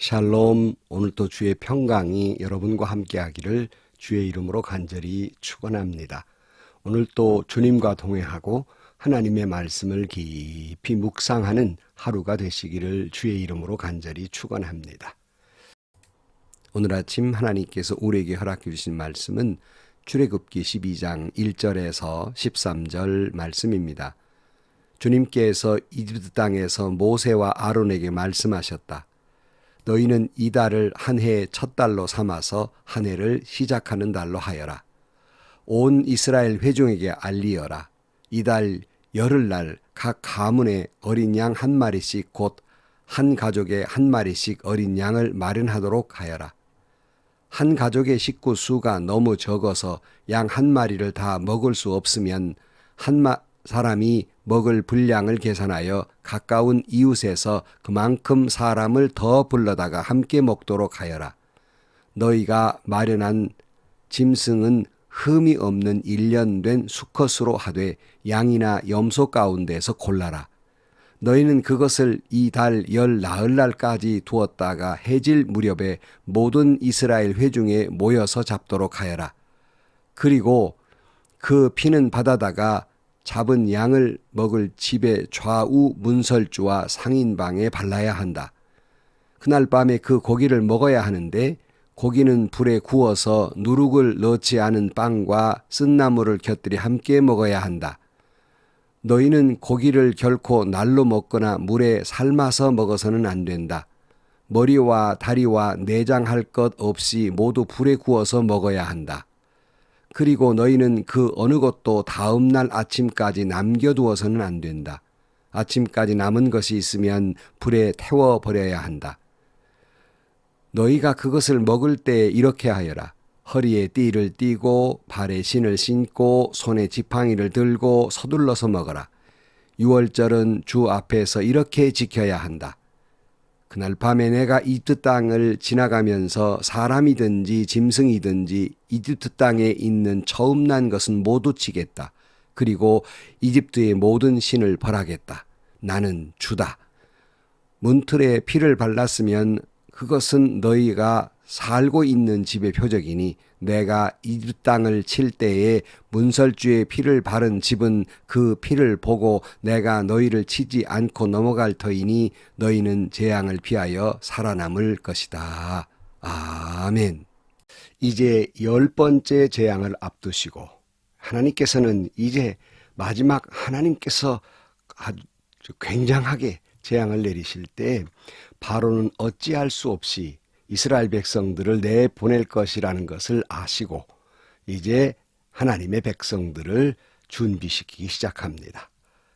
샬롬, 오늘도 주의 평강이 여러분과 함께하기를 주의 이름으로 간절히 축원합니다. 오늘도 주님과 동행하고 하나님의 말씀을 깊이 묵상하는 하루가 되시기를 주의 이름으로 간절히 축원합니다. 오늘 아침 하나님께서 우리에게 허락해 주신 말씀은 출애굽기 12장 1절에서 13절 말씀입니다. 주님께서 이집트 땅에서 모세와 아론에게 말씀하셨다. 너희는 이 달을 한 해의 첫 달로 삼아서 한 해를 시작하는 달로 하여라. 온 이스라엘 회중에게 알리어라. 이 달 열흘날 각 가문에 어린 양 한 마리씩 곧 한 가족에 한 마리씩 어린 양을 마련하도록 하여라. 한 가족의 식구 수가 너무 적어서 양 한 마리를 다 먹을 수 없으면 사람이 먹을 분량을 계산하여 가까운 이웃에서 그만큼 사람을 더 불러다가 함께 먹도록 하여라. 너희가 마련한 짐승은 흠이 없는 1년 된 수컷으로 하되 양이나 염소 가운데서 골라라. 너희는 그것을 이 달 열 나흘날까지 두었다가 해질 무렵에 모든 이스라엘 회중에 모여서 잡도록 하여라. 그리고 그 피는 받아다가 잡은 양을 먹을 집의 좌우 문설주와 상인방에 발라야 한다. 그날 밤에 그 고기를 먹어야 하는데 고기는 불에 구워서 누룩을 넣지 않은 빵과 쓴나물을 곁들여 함께 먹어야 한다. 너희는 고기를 결코 날로 먹거나 물에 삶아서 먹어서는 안 된다. 머리와 다리와 내장할 것 없이 모두 불에 구워서 먹어야 한다. 그리고 너희는 그 어느 것도 다음 날 아침까지 남겨두어서는 안 된다. 아침까지 남은 것이 있으면 불에 태워버려야 한다. 너희가 그것을 먹을 때 이렇게 하여라. 허리에 띠를 띠고 발에 신을 신고 손에 지팡이를 들고 서둘러서 먹어라. 유월절은 주 앞에서 이렇게 지켜야 한다. 그날 밤에 내가 이집트 땅을 지나가면서 사람이든지 짐승이든지 이집트 땅에 있는 처음 난 것은 모두 치겠다. 그리고 이집트의 모든 신을 벌하겠다. 나는 주다. 문틀에 피를 발랐으면 그것은 너희가 살고 있는 집의 표적이니 내가 이집트 땅을 칠 때에 문설주의 피를 바른 집은 그 피를 보고 내가 너희를 치지 않고 넘어갈 터이니 너희는 재앙을 피하여 살아남을 것이다. 아멘. 이제 10번째 재앙을 앞두시고 하나님께서는 이제 마지막 하나님께서 아주 굉장하게 재앙을 내리실 때 바로는 어찌할 수 없이 이스라엘 백성들을 내보낼 것이라는 것을 아시고 이제 하나님의 백성들을 준비시키기 시작합니다.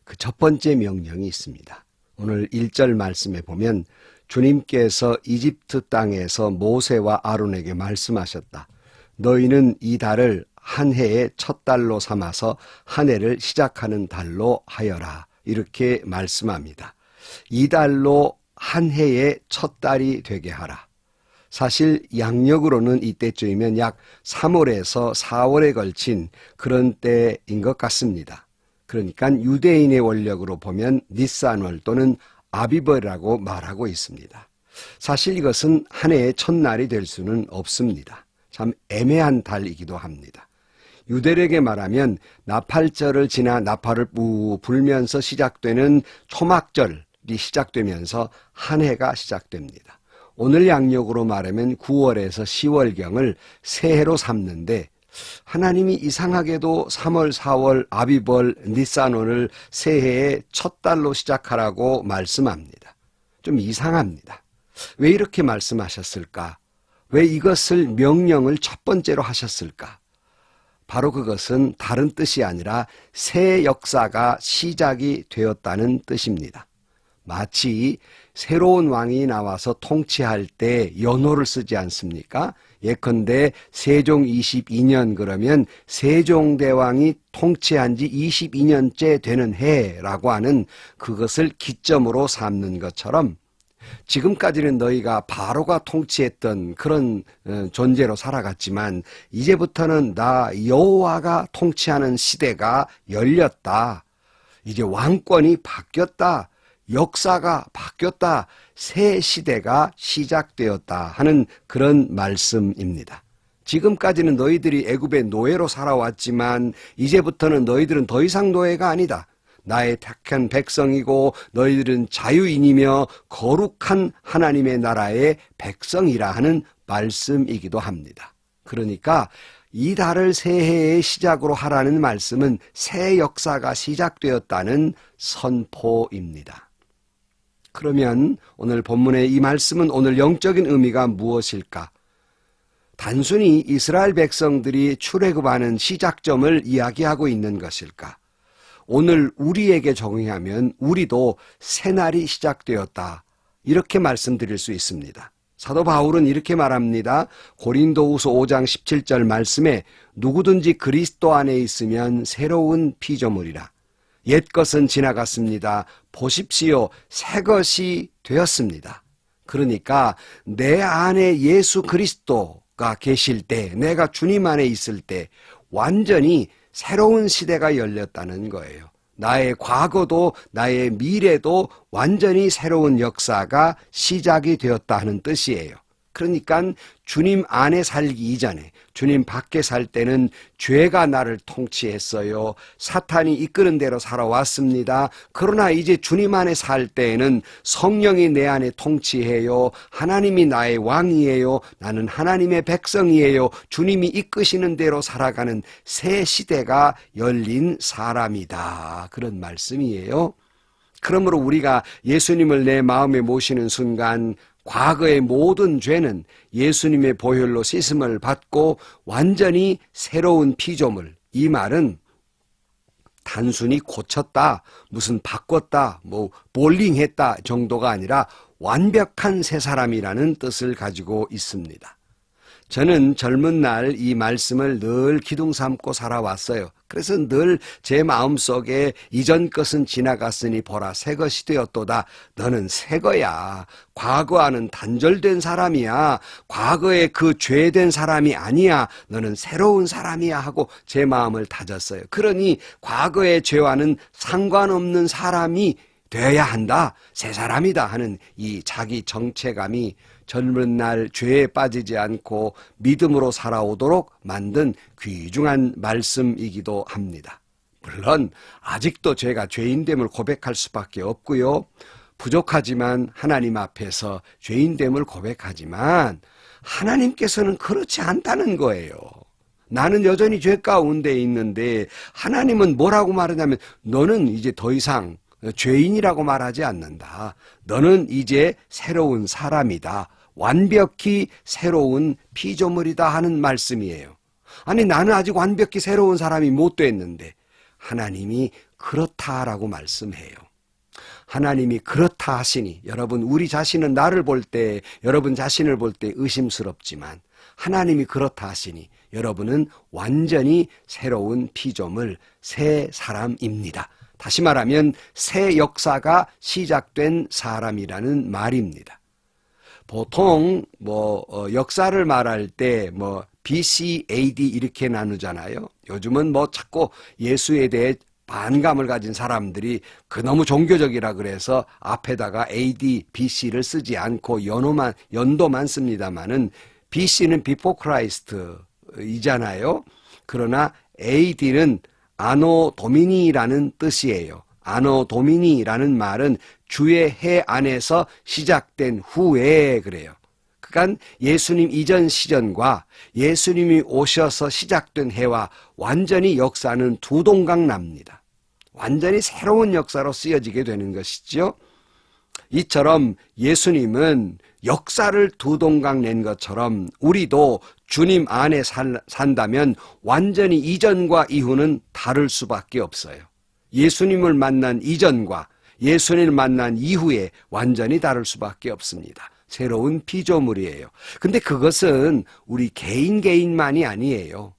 그 첫 번째 명령이 있습니다. 오늘 1절 말씀에 보면 주님께서 이집트 땅에서 모세와 아론에게 말씀하셨다. 너희는 이 달을 한 해의 첫 달로 삼아서 한 해를 시작하는 달로 하여라. 이렇게 말씀합니다. 이 달로 한 해의 첫 달이 되게 하라. 사실 양력으로는 이때쯤이면 약 3월에서 4월에 걸친 그런 때인 것 같습니다. 그러니까 유대인의 원력으로 보면 니산월 또는 아비벌이라고 말하고 있습니다. 사실 이것은 한 해의 첫날이 될 수는 없습니다. 참 애매한 달이기도 합니다. 유대력에 말하면 나팔절을 지나 나팔을 뿌 불면서 시작되는 초막절이 시작되면서 한 해가 시작됩니다. 오늘 양력으로 말하면 9월에서 10월경을 새해로 삼는데 하나님이 이상하게도 3월, 4월, 아비벌, 니산월을 새해의 첫 달로 시작하라고 말씀합니다. 좀 이상합니다. 왜 이렇게 말씀하셨을까? 왜 이것을 명령을 첫 번째로 하셨을까? 바로 그것은 다른 뜻이 아니라 새 역사가 시작이 되었다는 뜻입니다. 마치 새로운 왕이 나와서 통치할 때 연호를 쓰지 않습니까? 예컨대 세종 22년 그러면 세종대왕이 통치한 지 22년째 되는 해라고 하는 그것을 기점으로 삼는 것처럼 지금까지는 너희가 바로가 통치했던 그런 존재로 살아갔지만 이제부터는 나 여호와가 통치하는 시대가 열렸다. 이제 왕권이 바뀌었다. 역사가 바뀌었다. 새 시대가 시작되었다 하는 그런 말씀입니다. 지금까지는 너희들이 애굽의 노예로 살아왔지만 이제부터는 너희들은 더 이상 노예가 아니다. 나의 택한 백성이고 너희들은 자유인이며 거룩한 하나님의 나라의 백성이라 하는 말씀이기도 합니다. 그러니까 이 달을 새해의 시작으로 하라는 말씀은 새 역사가 시작되었다는 선포입니다. 그러면 오늘 본문의 이 말씀은 오늘 영적인 의미가 무엇일까? 단순히 이스라엘 백성들이 출애굽하는 시작점을 이야기하고 있는 것일까? 오늘 우리에게 적용하면 우리도 새날이 시작되었다. 이렇게 말씀드릴 수 있습니다. 사도 바울은 이렇게 말합니다. 고린도후서 5장 17절 말씀에 누구든지 그리스도 안에 있으면 새로운 피조물이라. 옛것은 지나갔습니다. 보십시오. 새것이 되었습니다. 그러니까 내 안에 예수 그리스도가 계실 때, 내가 주님 안에 있을 때 완전히 새로운 시대가 열렸다는 거예요. 나의 과거도 나의 미래도 완전히 새로운 역사가 시작이 되었다 하는 뜻이에요. 그러니까 주님 안에 살기 이전에, 주님 밖에 살 때는 죄가 나를 통치했어요. 사탄이 이끄는 대로 살아왔습니다. 그러나 이제 주님 안에 살 때에는 성령이 내 안에 통치해요. 하나님이 나의 왕이에요. 나는 하나님의 백성이에요. 주님이 이끄시는 대로 살아가는 새 시대가 열린 사람이다. 그런 말씀이에요. 그러므로 우리가 예수님을 내 마음에 모시는 순간 과거의 모든 죄는 예수님의 보혈로 씻음을 받고 완전히 새로운 피조물, 이 말은 단순히 고쳤다, 무슨 바꿨다, 볼링했다 정도가 아니라 완벽한 새 사람이라는 뜻을 가지고 있습니다. 저는 젊은 날 이 말씀을 늘 기둥 삼고 살아왔어요. 그래서 늘 제 마음속에 이전 것은 지나갔으니 보라 새 것이 되었도다. 너는 새 거야. 과거와는 단절된 사람이야. 과거에 그 죄된 사람이 아니야. 너는 새로운 사람이야 하고 제 마음을 다졌어요. 그러니 과거의 죄와는 상관없는 사람이 되어야 한다. 새 사람이다 하는 이 자기 정체감이 젊은 날 죄에 빠지지 않고 믿음으로 살아오도록 만든 귀중한 말씀이기도 합니다. 물론 아직도 제가 죄인됨을 고백할 수밖에 없고요. 부족하지만 하나님 앞에서 죄인됨을 고백하지만 하나님께서는 그렇지 않다는 거예요. 나는 여전히 죄 가운데 있는데 하나님은 뭐라고 말하냐면 너는 이제 더 이상 죄인이라고 말하지 않는다. 너는 이제 새로운 사람이다. 완벽히 새로운 피조물이다 하는 말씀이에요. 아니 나는 아직 완벽히 새로운 사람이 못 됐는데 하나님이 그렇다라고 말씀해요. 하나님이 그렇다 하시니 여러분 우리 자신은 나를 볼 때 여러분 자신을 볼 때 의심스럽지만 하나님이 그렇다 하시니 여러분은 완전히 새로운 피조물 새 사람입니다. 다시 말하면 새 역사가 시작된 사람이라는 말입니다. 보통 역사를 말할 때 BC, AD 이렇게 나누잖아요. 요즘은 자꾸 예수에 대해 반감을 가진 사람들이 너무 종교적이라 그래서 앞에다가 AD, BC를 쓰지 않고 연도만 씁니다만은 BC는 Before Christ이잖아요. 그러나 AD는 아노 도미니라는 뜻이에요. 아노 도미니라는 말은 주의 해 안에서 시작된 후에 그래요. 그러니까 예수님 이전 시전과 예수님이 오셔서 시작된 해와 완전히 역사는 두 동강 납니다. 완전히 새로운 역사로 쓰여지게 되는 것이죠. 이처럼 예수님은 역사를 두 동강 낸 것처럼 우리도 주님 안에 산다면 완전히 이전과 이후는 다를 수밖에 없어요. 예수님을 만난 이전과 예수님을 만난 이후에 완전히 다를 수밖에 없습니다. 새로운 피조물이에요. 근데 그것은 우리 개인만이 아니에요.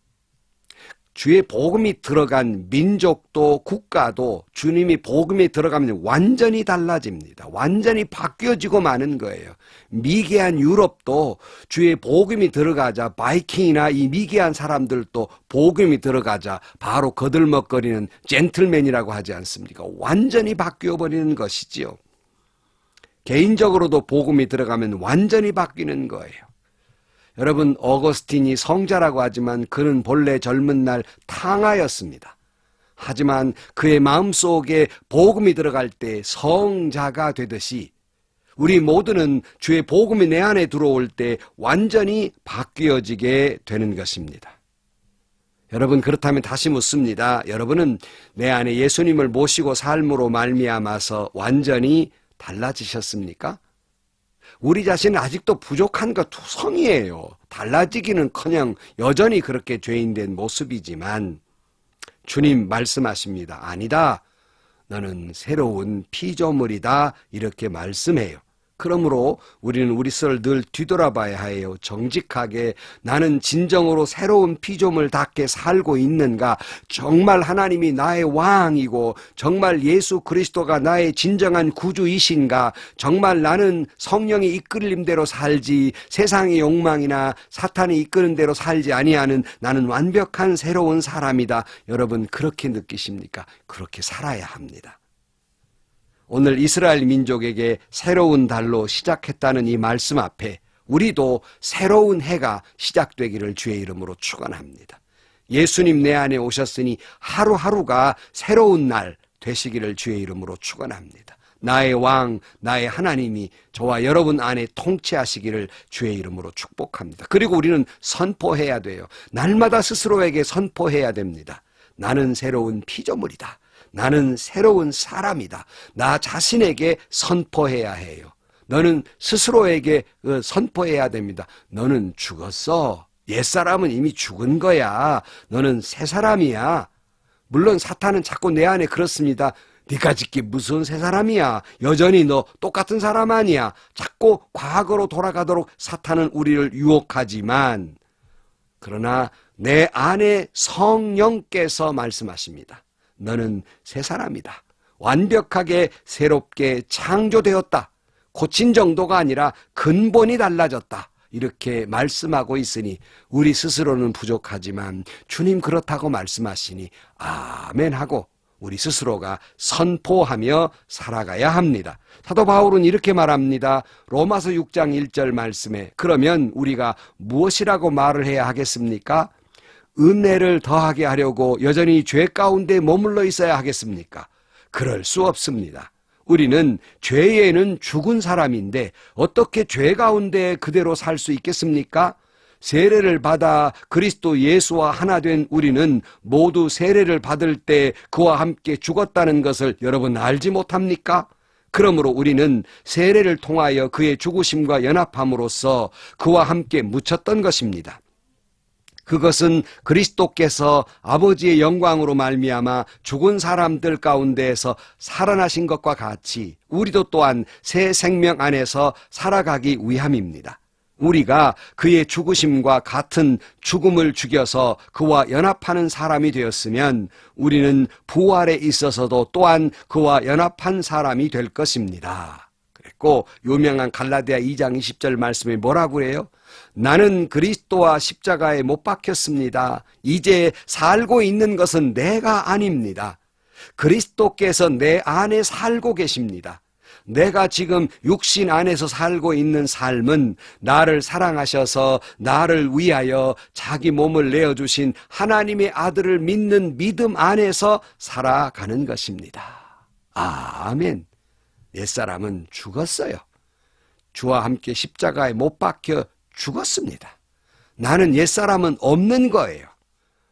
주의 복음이 들어간 민족도 국가도 주님이 복음이 들어가면 완전히 달라집니다. 완전히 바뀌어지고 마는 거예요. 미개한 유럽도 주의 복음이 들어가자 바이킹이나 이 미개한 사람들도 복음이 들어가자 바로 거들먹거리는 젠틀맨이라고 하지 않습니까? 완전히 바뀌어버리는 것이지요. 개인적으로도 복음이 들어가면 완전히 바뀌는 거예요. 여러분, 어거스틴이 성자라고 하지만 그는 본래 젊은 날 탕하였습니다. 하지만 그의 마음속에 복음이 들어갈 때 성자가 되듯이 우리 모두는 주의 복음이 내 안에 들어올 때 완전히 바뀌어지게 되는 것입니다. 여러분, 그렇다면 다시 묻습니다. 여러분은 내 안에 예수님을 모시고 삶으로 말미암아서 완전히 달라지셨습니까? 우리 자신은 아직도 부족한 것 투성이에요. 달라지기는커녕 여전히 그렇게 죄인된 모습이지만 주님 말씀하십니다. 아니다. 너는 새로운 피조물이다. 이렇게 말씀해요. 그러므로 우리는 우리 스스로를 늘 뒤돌아봐야 해요. 정직하게 나는 진정으로 새로운 피조물답게 살고 있는가? 정말 하나님이 나의 왕이고 정말 예수 그리스도가 나의 진정한 구주이신가? 정말 나는 성령이 이끌림 대로 살지 세상의 욕망이나 사탄이 이끄는 대로 살지 아니하는 나는 완벽한 새로운 사람이다. 여러분, 그렇게 느끼십니까? 그렇게 살아야 합니다. 오늘 이스라엘 민족에게 새로운 달로 시작했다는 이 말씀 앞에 우리도 새로운 해가 시작되기를 주의 이름으로 축원합니다. 예수님 내 안에 오셨으니 하루하루가 새로운 날 되시기를 주의 이름으로 축원합니다. 나의 왕, 나의 하나님이 저와 여러분 안에 통치하시기를 주의 이름으로 축복합니다. 그리고 우리는 선포해야 돼요. 날마다 스스로에게 선포해야 됩니다. 나는 새로운 피조물이다. 나는 새로운 사람이다. 나 자신에게 선포해야 해요. 너는 스스로에게 선포해야 됩니다. 너는 죽었어. 옛사람은 이미 죽은 거야. 너는 새 사람이야. 물론 사탄은 자꾸 내 안에 그렇습니다. 네가 짓기 무슨 새 사람이야. 여전히 너 똑같은 사람 아니야. 자꾸 과거로 돌아가도록 사탄은 우리를 유혹하지만 그러나 내 안에 성령께서 말씀하십니다. 너는 새 사람이다. 완벽하게 새롭게 창조되었다. 고친 정도가 아니라 근본이 달라졌다. 이렇게 말씀하고 있으니 우리 스스로는 부족하지만 주님 그렇다고 말씀하시니 아멘 하고 우리 스스로가 선포하며 살아가야 합니다. 사도 바울은 이렇게 말합니다. 로마서 6장 1절 말씀에 그러면 우리가 무엇이라고 말을 해야 하겠습니까? 은혜를 더하게 하려고 여전히 죄 가운데 머물러 있어야 하겠습니까? 그럴 수 없습니다. 우리는 죄에는 죽은 사람인데 어떻게 죄 가운데 그대로 살 수 있겠습니까? 세례를 받아 그리스도 예수와 하나 된 우리는 모두 세례를 받을 때 그와 함께 죽었다는 것을 여러분 알지 못합니까? 그러므로 우리는 세례를 통하여 그의 죽으심과 연합함으로써 그와 함께 묻혔던 것입니다. 그것은 그리스도께서 아버지의 영광으로 말미암아 죽은 사람들 가운데에서 살아나신 것과 같이 우리도 또한 새 생명 안에서 살아가기 위함입니다. 우리가 그의 죽으심과 같은 죽음을 죽여서 그와 연합하는 사람이 되었으면 우리는 부활에 있어서도 또한 그와 연합한 사람이 될 것입니다. 그랬고 유명한 갈라디아 2장 20절 말씀에 뭐라고 해요? 나는 그리스도와 십자가에 못 박혔습니다. 이제 살고 있는 것은 내가 아닙니다. 그리스도께서 내 안에 살고 계십니다. 내가 지금 육신 안에서 살고 있는 삶은 나를 사랑하셔서 나를 위하여 자기 몸을 내어주신 하나님의 아들을 믿는 믿음 안에서 살아가는 것입니다. 아멘. 옛사람은 죽었어요. 주와 함께 십자가에 못 박혀 죽었습니다. 나는 옛사람은 없는 거예요.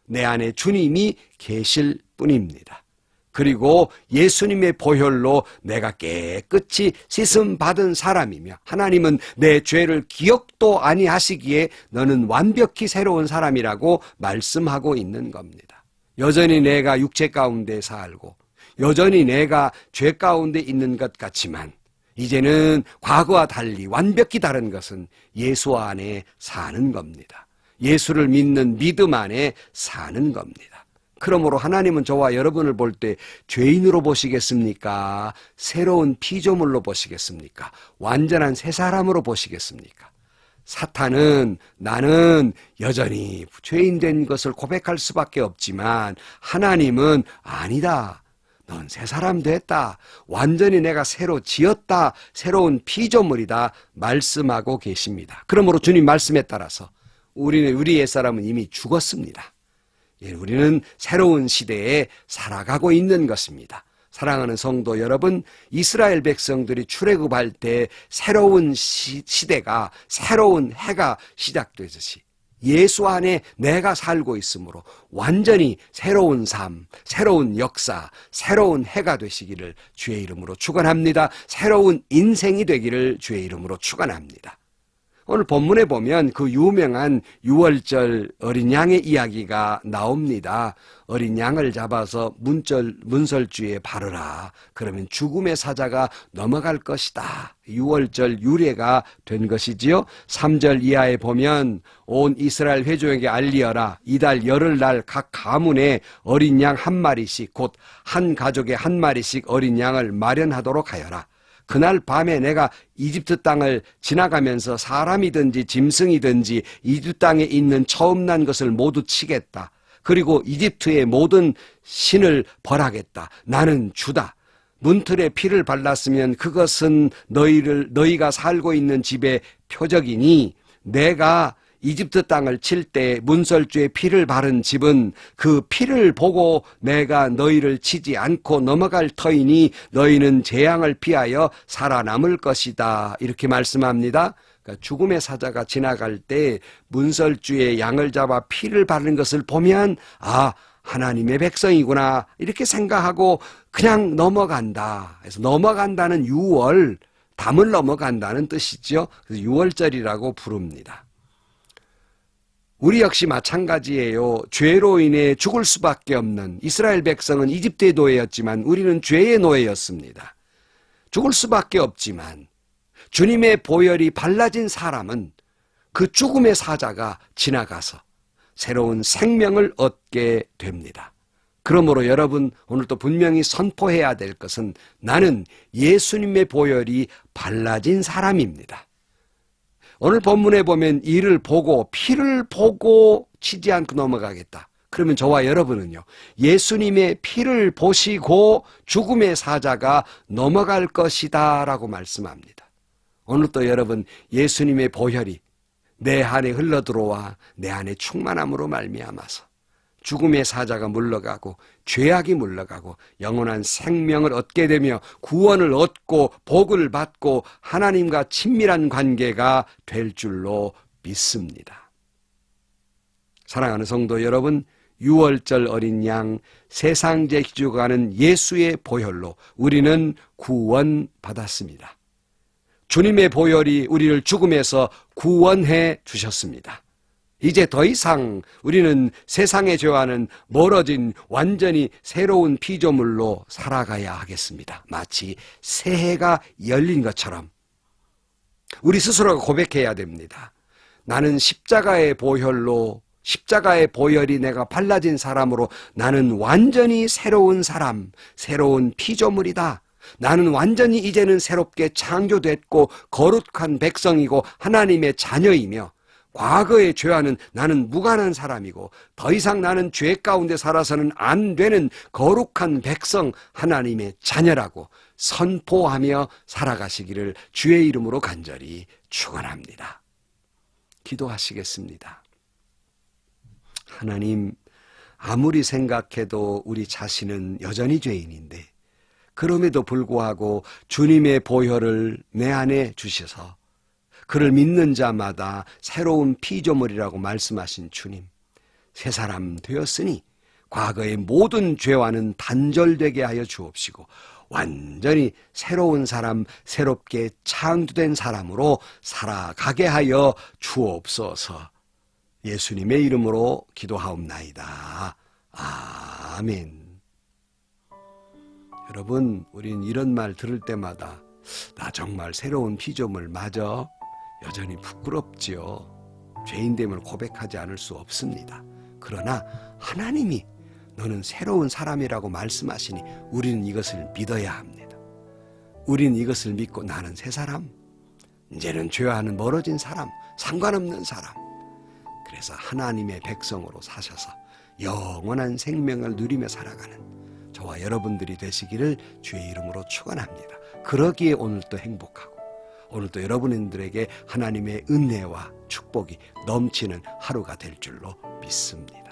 내 안에 주님이 계실 뿐입니다. 그리고 예수님의 보혈로 내가 깨끗이 씻음 받은 사람이며 하나님은 내 죄를 기억도 아니하시기에 너는 완벽히 새로운 사람이라고 말씀하고 있는 겁니다. 여전히 내가 육체 가운데 살고 여전히 내가 죄 가운데 있는 것 같지만 이제는 과거와 달리 완벽히 다른 것은 예수 안에 사는 겁니다. 예수를 믿는 믿음 안에 사는 겁니다. 그러므로 하나님은 저와 여러분을 볼 때 죄인으로 보시겠습니까? 새로운 피조물로 보시겠습니까? 완전한 새 사람으로 보시겠습니까? 사탄은 나는 여전히 죄인된 것을 고백할 수밖에 없지만 하나님은 아니다. 넌 새 사람 됐다. 완전히 내가 새로 지었다. 새로운 피조물이다. 말씀하고 계십니다. 그러므로 주님 말씀에 따라서 우리 옛사람은 이미 죽었습니다. 우리는 새로운 시대에 살아가고 있는 것입니다. 사랑하는 성도 여러분, 이스라엘 백성들이 출애굽할 때 새로운 시대가, 새로운 해가 시작되듯이 예수 안에 내가 살고 있으므로 완전히 새로운 삶, 새로운 역사, 새로운 해가 되시기를 주의 이름으로 축원합니다. 새로운 인생이 되기를 주의 이름으로 축원합니다. 오늘 본문에 보면 그 유명한 유월절 어린 양의 이야기가 나옵니다. 어린 양을 잡아서 문설주에 바르라. 그러면 죽음의 사자가 넘어갈 것이다. 유월절 유래가 된 것이지요. 3절 이하에 보면 온 이스라엘 회족에게 알리어라. 이달 열흘날 각 가문에 어린 양 한 마리씩 곧 한 가족에 한 마리씩 어린 양을 마련하도록 하여라. 그날 밤에 내가 이집트 땅을 지나가면서 사람이든지 짐승이든지 이집트 땅에 있는 처음 난 것을 모두 치겠다. 그리고 이집트의 모든 신을 벌하겠다. 나는 주다. 문틀에 피를 발랐으면 그것은 너희가 살고 있는 집의 표적이니 내가 이집트 땅을 칠 때 문설주에 피를 바른 집은 그 피를 보고 내가 너희를 치지 않고 넘어갈 터이니 너희는 재앙을 피하여 살아남을 것이다. 이렇게 말씀합니다. 그러니까 죽음의 사자가 지나갈 때 문설주에 양을 잡아 피를 바르는 것을 보면 하나님의 백성이구나 이렇게 생각하고 그냥 넘어간다. 그래서 넘어간다는 유월, 담을 넘어간다는 뜻이죠. 그래서 유월절이라고 부릅니다. 우리 역시 마찬가지예요. 죄로 인해 죽을 수밖에 없는 이스라엘 백성은 이집트의 노예였지만 우리는 죄의 노예였습니다. 죽을 수밖에 없지만 주님의 보혈이 발라진 사람은 그 죽음의 사자가 지나가서 새로운 생명을 얻게 됩니다. 그러므로 여러분 오늘도 분명히 선포해야 될 것은 나는 예수님의 보혈이 발라진 사람입니다. 오늘 본문에 보면 이를 보고 피를 보고 치지 않고 넘어가겠다. 그러면 저와 여러분은요. 예수님의 피를 보시고 죽음의 사자가 넘어갈 것이다 라고 말씀합니다. 오늘도 여러분 예수님의 보혈이 내 안에 흘러들어와 내 안에 충만함으로 말미암아서 죽음의 사자가 물러가고 죄악이 물러가고 영원한 생명을 얻게 되며 구원을 얻고 복을 받고 하나님과 친밀한 관계가 될 줄로 믿습니다. 사랑하는 성도 여러분, 유월절 어린 양 세상제 기주가는 예수의 보혈로 우리는 구원받았습니다. 주님의 보혈이 우리를 죽음에서 구원해 주셨습니다. 이제 더 이상 우리는 세상의 죄와는 멀어진 완전히 새로운 피조물로 살아가야 하겠습니다. 마치 새해가 열린 것처럼 우리 스스로가 고백해야 됩니다. 나는 십자가의 보혈이 내가 발라진 사람으로 나는 완전히 새로운 사람, 새로운 피조물이다. 나는 완전히 이제는 새롭게 창조됐고 거룩한 백성이고 하나님의 자녀이며 과거의 죄와는 나는 무관한 사람이고 더 이상 나는 죄 가운데 살아서는 안 되는 거룩한 백성 하나님의 자녀라고 선포하며 살아가시기를 주의 이름으로 간절히 축원합니다. 기도하시겠습니다. 하나님, 아무리 생각해도 우리 자신은 여전히 죄인인데 그럼에도 불구하고 주님의 보혈을 내 안에 주셔서 그를 믿는 자마다 새로운 피조물이라고 말씀하신 주님, 새 사람 되었으니 과거의 모든 죄와는 단절되게 하여 주옵시고 완전히 새로운 사람, 새롭게 창조된 사람으로 살아가게 하여 주옵소서. 예수님의 이름으로 기도하옵나이다. 아멘. 여러분, 우린 이런 말 들을 때마다 나 정말 새로운 피조물 맞아? 여전히 부끄럽지요. 죄인됨을 고백하지 않을 수 없습니다. 그러나 하나님이 너는 새로운 사람이라고 말씀하시니 우리는 이것을 믿어야 합니다. 우리는 이것을 믿고 나는 새 사람, 이제는 죄와는 멀어진 사람, 상관없는 사람. 그래서 하나님의 백성으로 사셔서 영원한 생명을 누리며 살아가는 저와 저와 여러분들이 되시기를 주의 이름으로 축원합니다. 그러기에 오늘도 행복하고 오늘도 여러분들에게 하나님의 은혜와 축복이 넘치는 하루가 될 줄로 믿습니다.